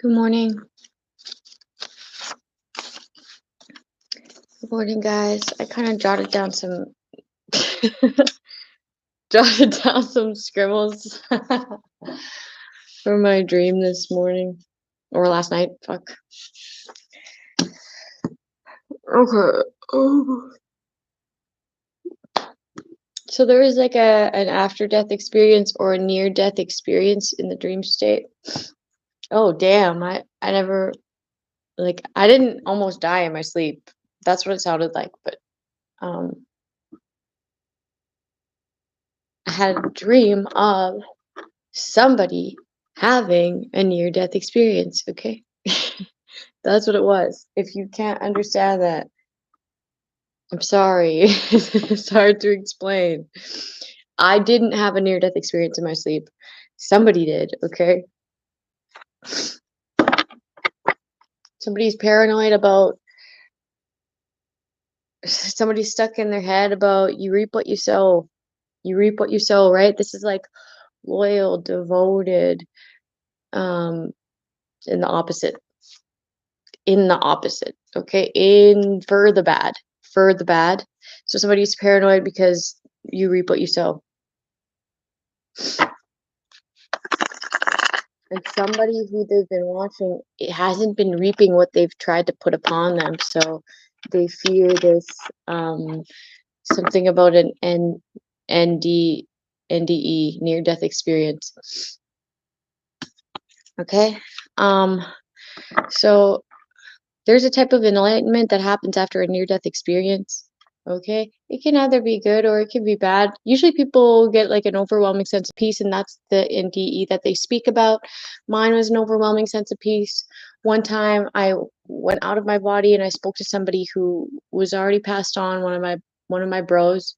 Good morning. Good morning, guys. I kind of jotted down some scribbles for my dream this morning or last night. Fuck. Okay. Oh. So there is like an after-death experience or a near-death experience in the dream state. Oh damn! I never I didn't almost die in my sleep. That's what it sounded like, but I had a dream of somebody having a near-death experience. Okay. That's what it was. If you can't understand that, I'm sorry. It's hard to explain. I didn't have a near-death experience in my sleep. Somebody did, okay? Somebody's paranoid about, somebody's stuck in their head about you reap what you sow. You reap what you sow, right? This is like loyal, devoted, in the opposite. In the opposite, okay? For the bad. For the bad. So somebody's paranoid because you reap what you sow. And somebody who they've been watching, it hasn't been reaping what they've tried to put upon them. So they fear this something about an NDE, near death experience. Okay. So there's a type of enlightenment that happens after a near death experience. Okay, it can either be good or it can be bad. Usually people get like an overwhelming sense of peace, and that's the NDE that they speak about. Mine was an overwhelming sense of peace. One time I went out of my body and I spoke to somebody who was already passed on, one of my bros.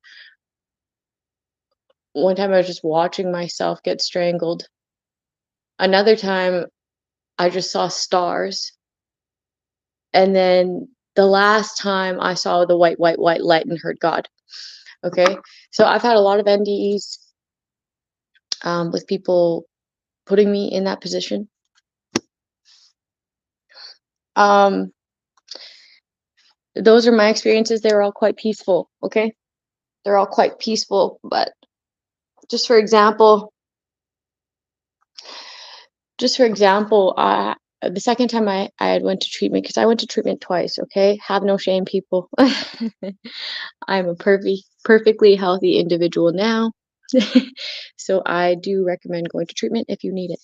One time I was just watching myself get strangled. Another time I just saw stars. And then the last time I saw the white light and heard God. Okay, so I've had a lot of NDEs with people putting me in that position. Those are my experiences. They were all quite peaceful. Okay, they're all quite peaceful. But just for example, the second time I had went to treatment, because I went to treatment twice. Okay, have no shame, people. I'm a perfectly healthy individual now. So I do recommend going to treatment if you need it.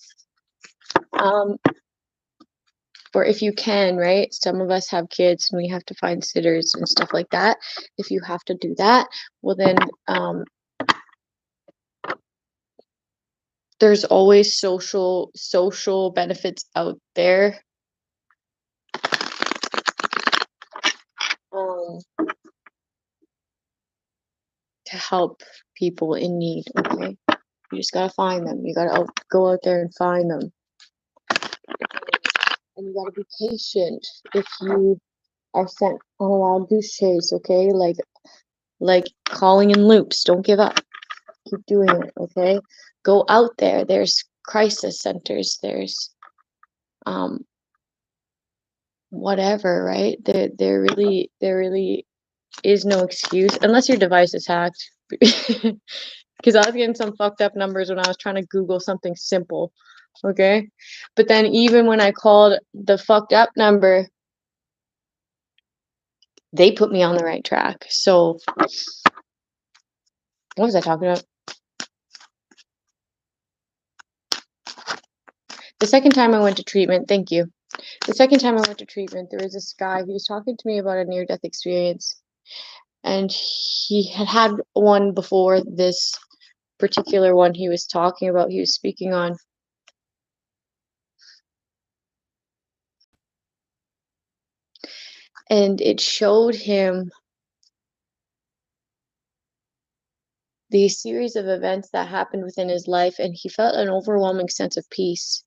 Or if you can, right? Some of us have kids and we have to find sitters and stuff like that. If you have to do that, well then there's always social benefits out there. To help people in need, okay? You just gotta find them. You gotta go out there and find them. And you gotta be patient if you are sent on a wild goose chase, okay? Like calling in loops. Don't give up. Keep doing it, okay? Go out there. There's crisis centers. There's whatever, right? There really is no excuse unless your device is hacked. Because I was getting some fucked up numbers when I was trying to Google something simple, okay? But then even when I called the fucked up number, they put me on the right track. So what was I talking about? The second time I went to treatment, thank you. The second time I went to treatment, there was this guy, he was talking to me about a near-death experience. And he had one before this particular one he was talking about, he was speaking on. And it showed him the series of events that happened within his life, and he felt an overwhelming sense of peace.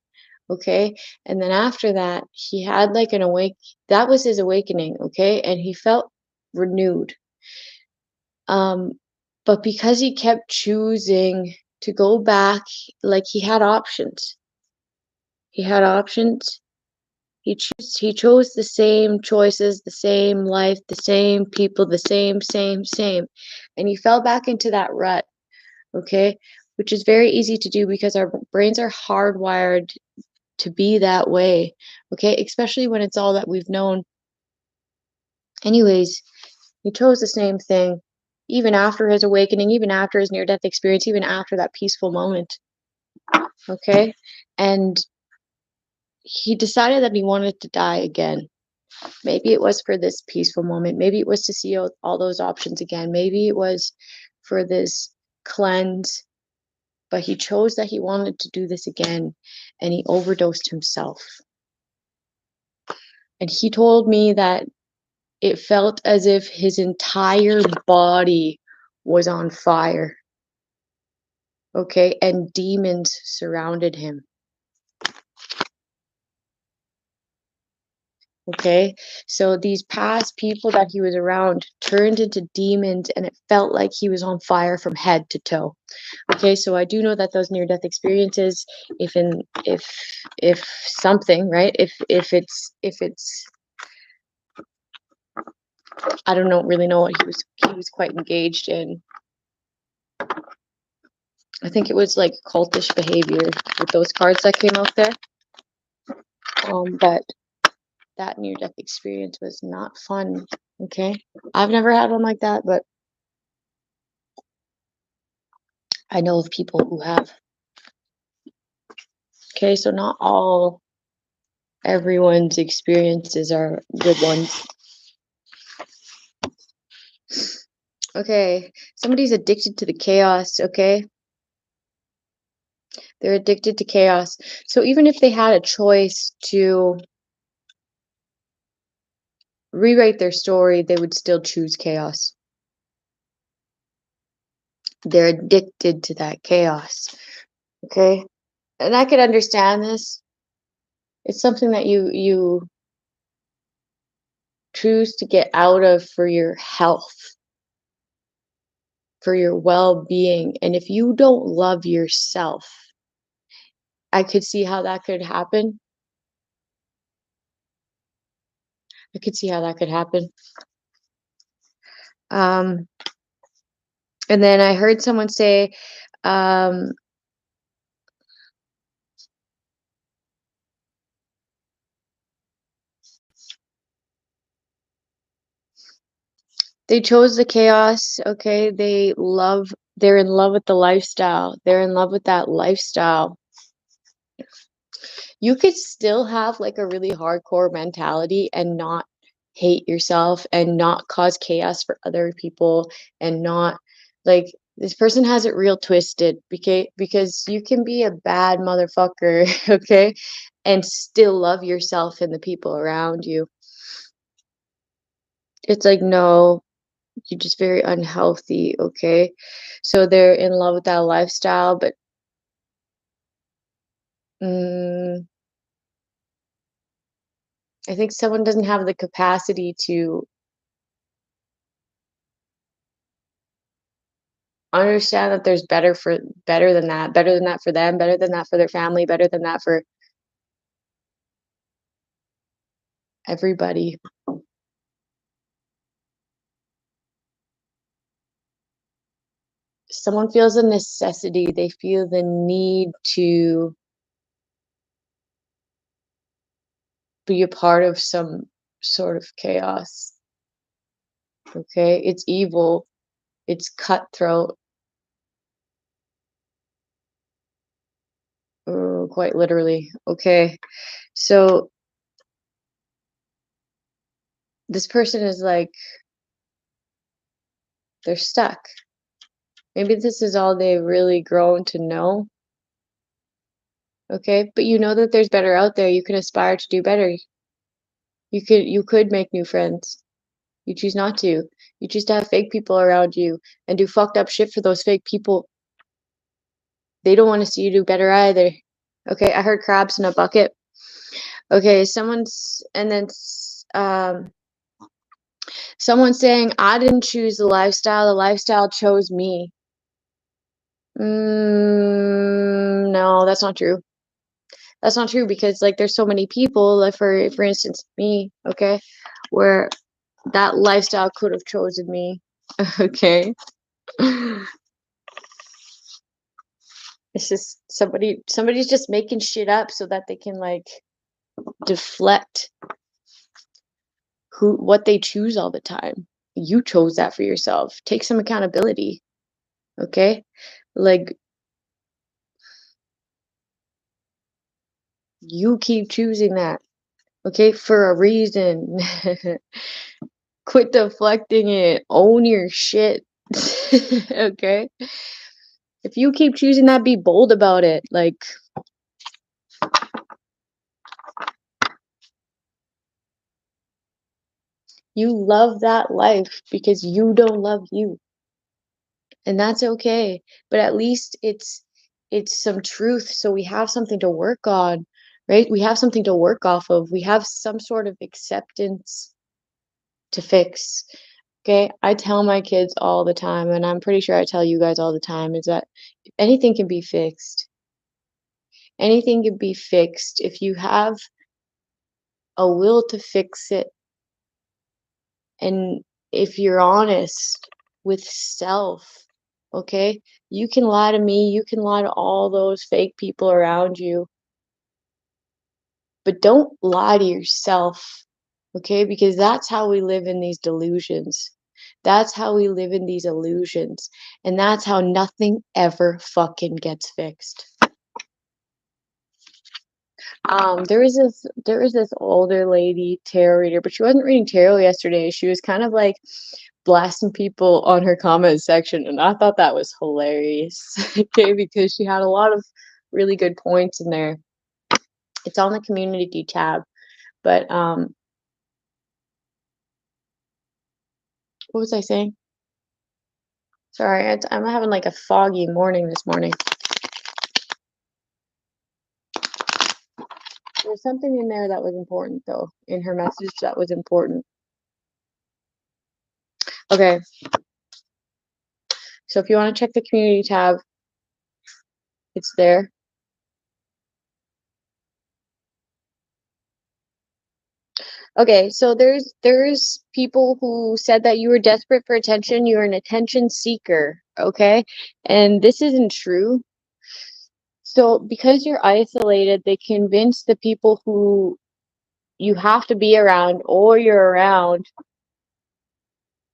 Okay, and then after that, he had like that was his awakening. Okay, and he felt renewed. But because he kept choosing to go back, like he had options. He had options, He chose the same choices, the same life, the same people, the same. And he fell back into that rut, okay? Which is very easy to do because our brains are hardwired to be that way, okay? Especially when it's all that we've known. Anyways, he chose the same thing, even after his awakening, even after his near-death experience, even after that peaceful moment, okay? And he decided that he wanted to die again. Maybe it was for this peaceful moment. Maybe it was to see all those options again. Maybe it was for this cleanse. But he chose that he wanted to do this again, and he overdosed himself. And he told me that it felt as if his entire body was on fire. Okay, and demons surrounded him. Okay, so these past people that he was around turned into demons, and it felt like he was on fire from head to toe. Okay, so I do know that those near-death experiences, if something, right, if it's I don't know really know what he was quite engaged in. I think it was like cultish behavior with those cards that came out there. But that near-death experience was not fun. Okay, I've never had one like that, but I know of people who have. Okay, so not everyone's experiences are good ones. Okay, somebody's addicted to the chaos, okay? They're addicted to chaos. So even if they had a choice to rewrite their story, they would still choose chaos. They're addicted to that chaos, okay? And I could understand this. It's something that you choose to get out of for your health, for your well-being. And if you don't love yourself, I could see how that could happen. I could see how that could happen. And then I heard someone say, they chose the chaos, okay? They're in love with the lifestyle. They're in love with that lifestyle. You could still have like a really hardcore mentality and not hate yourself and not cause chaos for other people and not like this person has it real twisted because you can be a bad motherfucker, okay? And still love yourself and the people around you. It's like, no, you're just very unhealthy, okay? So they're in love with that lifestyle, but I think someone doesn't have the capacity to understand that there's better than that for them, better than that for their family, better than that for everybody. Someone feels a necessity, they feel the need to be a part of some sort of chaos. Okay? It's evil, it's cutthroat. Quite literally. Okay. So this person is like they're stuck. Maybe this is all they've really grown to know. Okay? But you know that there's better out there. You can aspire to do better. You could make new friends. You choose not to. You choose to have fake people around you and do fucked up shit for those fake people. They don't want to see you do better either. Okay, I heard crabs in a bucket. Okay, someone's saying I didn't choose the lifestyle chose me. No, that's not true. That's not true, because like there's so many people, like for instance me, okay, where that lifestyle could have chosen me. Okay. It's just somebody's just making shit up so that they can like deflect what they choose all the time. You chose that for yourself. Take some accountability. Okay? Like, you keep choosing that. Okay? For a reason. Quit deflecting it. Own your shit. Okay? If you keep choosing that, be bold about it. Like, you love that life because you don't love you. And that's okay. But at least it's some truth, so we have something to work on, right? We have something to work off of. We have some sort of acceptance to fix. Okay? I tell my kids all the time, and I'm pretty sure I tell you guys all the time, is that anything can be fixed. Anything can be fixed if you have a will to fix it, and if you're honest with self. Okay? You can lie to me, you can lie to all those fake people around you, but don't lie to yourself. Okay? Because that's how we live in these delusions. That's how we live in these illusions. And that's how nothing ever fucking gets fixed. There was this older lady tarot reader, but she wasn't reading tarot yesterday. She was kind of like blasting people on her comment section, and I thought that was hilarious. Okay, because she had a lot of really good points in there. It's on the community tab, but what was I saying? Sorry, I'm having like a foggy morning this morning. There's something in there that was important, though, in her message that was important. Okay, so if you want to check the community tab, it's there. Okay, so there's people who said that you were desperate for attention, you're an attention seeker, okay? And this isn't true. So because you're isolated, they convince the people who you have to be around or you're around,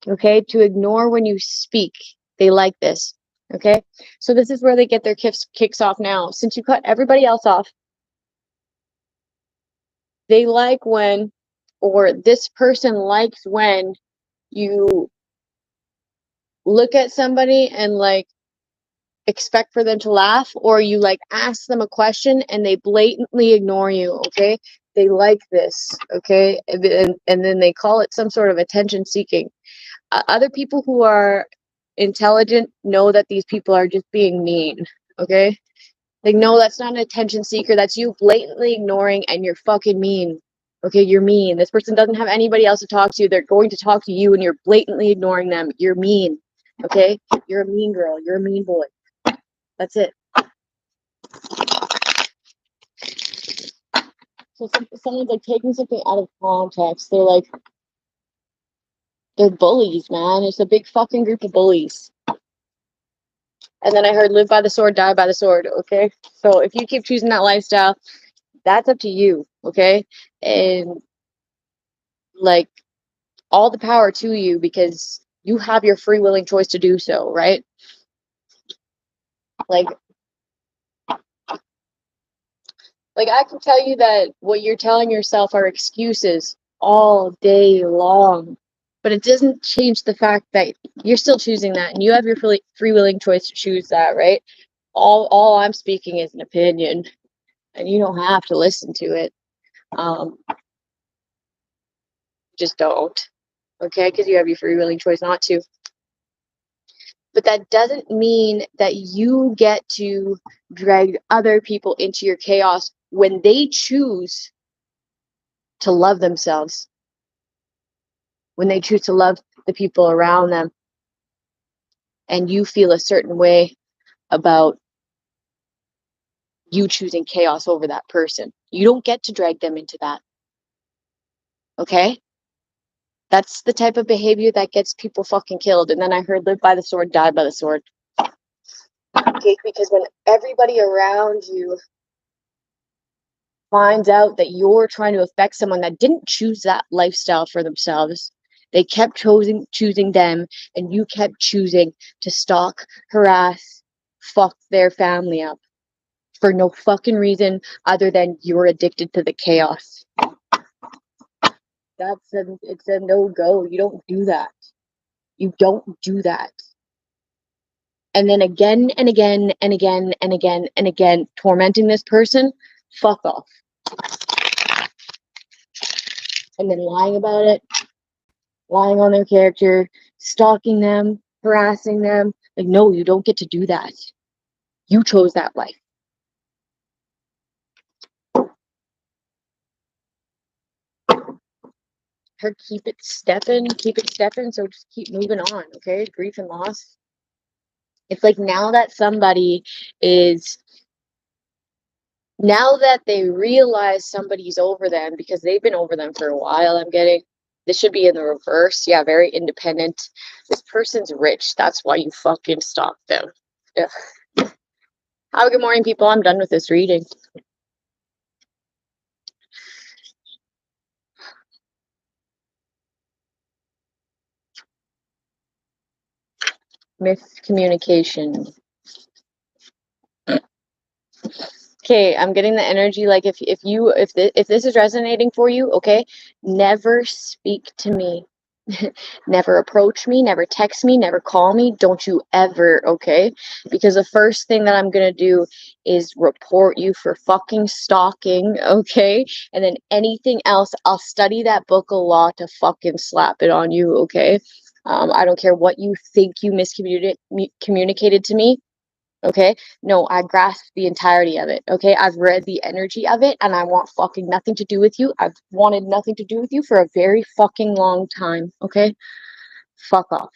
okay, to ignore when you speak. They like this, okay? So this is where they get their kicks off now. Since you cut everybody else off, they like when, or this person likes when you look at somebody and like expect for them to laugh, or you like ask them a question and they blatantly ignore you. Okay, they like this. Okay, and then they call it some sort of attention seeking. Other people who are intelligent know that these people are just being mean. Okay, like, no, that's not an attention seeker, that's you blatantly ignoring, and you're fucking mean. Okay, you're mean. This person doesn't have anybody else to talk to. They're going to talk to you and you're blatantly ignoring them. You're mean. Okay, you're a mean girl, you're a mean boy. That's it. So someone's like taking something out of context. They're bullies, man. It's a big fucking group of bullies. And then I heard live by the sword, die by the sword. Okay, so if you keep choosing that lifestyle, that's up to you. Okay, and like, all the power to you, because you have your free willing choice to do so, right? Like I can tell you that what you're telling yourself are excuses all day long, but it doesn't change the fact that you're still choosing that, and you have your free willing choice to choose that, right? All I'm speaking is an opinion, and you don't have to listen to it. Just don't, okay? Because you have your free willing choice not to. But that doesn't mean that you get to drag other people into your chaos when they choose to love themselves, when they choose to love the people around them, and you feel a certain way about you choosing chaos over that person. You don't get to drag them into that. Okay? That's the type of behavior that gets people fucking killed. And then I heard live by the sword, die by the sword. Okay? Because when everybody around you finds out that you're trying to affect someone that didn't choose that lifestyle for themselves, they kept choosing them, and you kept choosing to stalk, harass, fuck their family up for no fucking reason other than you're addicted to the chaos. It's a no-go. You don't do that. You don't do that. And then again and again and again and again and again, tormenting this person, fuck off. And then lying about it, lying on their character, stalking them, harassing them. Like, no, you don't get to do that. You chose that life. Her keep it stepping, so just keep moving on, okay? Grief and loss. It's like now that they realize somebody's over them because they've been over them for a while, this should be in the reverse. Yeah, very independent. This person's rich. That's why you fucking stalk them. Ugh. Have a good morning, people. I'm done with this reading. Miscommunication. Okay, I'm getting the energy like if this is resonating for you, okay, never speak to me. Never approach me, never text me, never call me. Don't you ever, okay? Because the first thing that I'm gonna do is report you for fucking stalking, okay? And then anything else, I'll study that book of law to fucking slap it on you, okay? I don't care what you think you communicated to me. Okay, no, I grasp the entirety of it. Okay, I've read the energy of it, and I want fucking nothing to do with you. I've wanted nothing to do with you for a very fucking long time. Okay, fuck off.